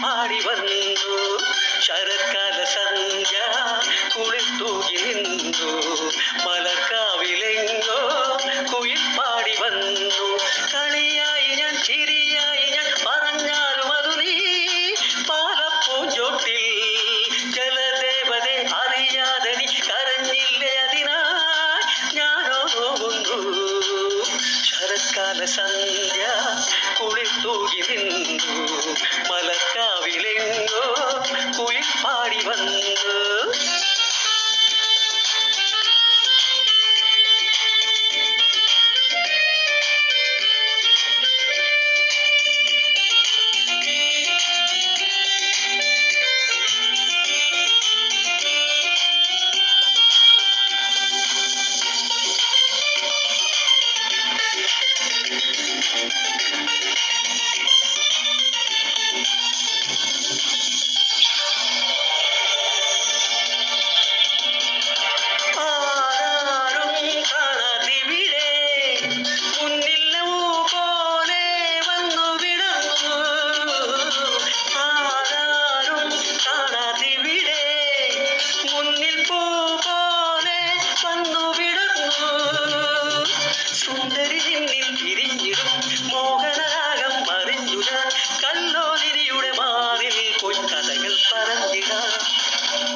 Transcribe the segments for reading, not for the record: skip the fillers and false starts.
പാടി വന്നു ശരത്കാല സന്ധ്യ കുളിർ തൂകി നിന്നു മലർക്കാവിലെങ്ങോ കുയിൽ പാടി വന്നു കളിയായി ഞാൻ ചിരിയായി ഞാൻ പറഞ്ഞാലും അതു നീ പാലപ്പൂഞ്ചോട്ടിൽ ജലദേവതെ അറിയാതെ നീ കരഞ്ഞില്ലേ അതിനായി ഞാനോ നോവുന്നു ശരത്കാല സന്ധ്യ കുളിർ തൂകി നിന്നു മലർക്കാവിലെങ്ങോ കുയിൽ പാടി വന്നു സുന്ദരി നിന്നിൽ പിരിഞ്ഞിടും മോഹനരാഗം മറിഞ്ഞു ഞാൻ കല്ലോലിനിയുടെ മാറിൽ പോയി കഥകൾ പറഞ്ഞിടാ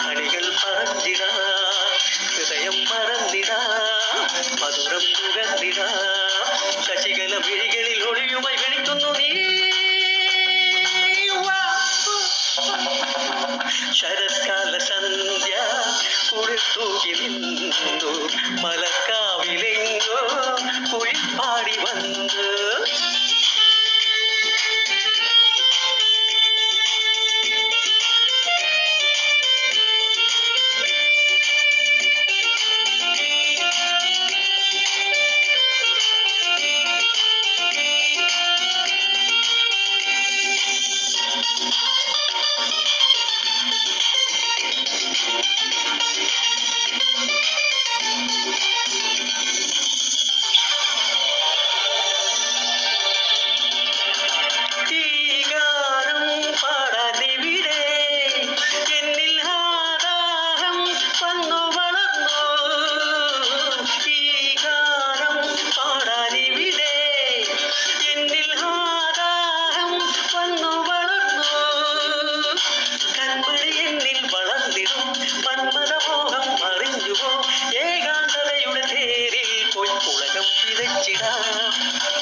കളികൾ പറഞ്ഞിടാ ഹൃദയം മറന്നിടാ മധുരം നുകർന്നിടാ ശശികല മിഴികളിൽ ഒളിയുമായി വിളിക്കുന്നു നീ ശരത്കാല സന്ധ്യ കുളിർ തൂകി നിന്നു മലക്കാവിലെങ്ങോ കുയിൽ പാടി വന്നു ഏകാന്തതയുടെ തേരിൽ പോയി പുളകം വിതച്ചിടാം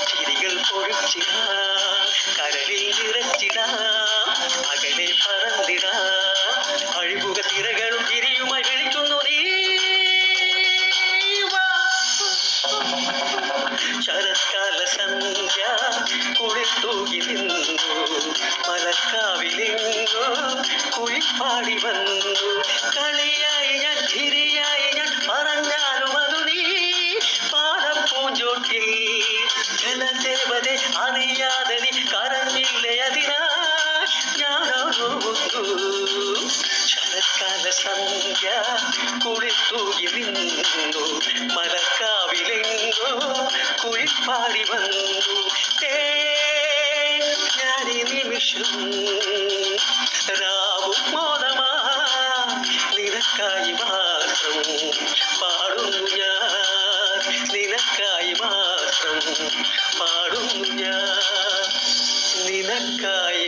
ചിരികൾ പൊഴിച്ചിടാം കരളിൽ നിറച്ചിടാം അകലെ പറന്നിടാം അഴിമുഖ തിരകളും തിരിയുമായി വിളിക്കുന്നു നീ ശരത്കാല സന്ധ്യ കുളിർ തൂകി നിന്നു മലക്കാവിലെങ്ങോ കുയിൽ പാടി വന്നു കളിയായി ഞാൻ ചിരിയായി ഞാൻ പറഞ്ഞാലും അതു നീ പാലപ്പൂഞ്ചോട്ടിൽ ജലദേവതെ അറിയാതെ നീ കരഞ്ഞില്ലേ അതിനാ ഞാനോ നോവുന്നു ശരത്കാല സന്ധ്യ കുളിർ തൂകി നിന്നു മലക്കാവിലെങ്ങോ കുയിൽ പാടി വന്നു ഞാനീ നിമിഷം രാവും മോദമാ നിനക്കായി മാത്രം പാടുന്നു ഞാൻ നിനക്കായി മാത്രം പാടുന്നു ഞാൻ നിനക്കായി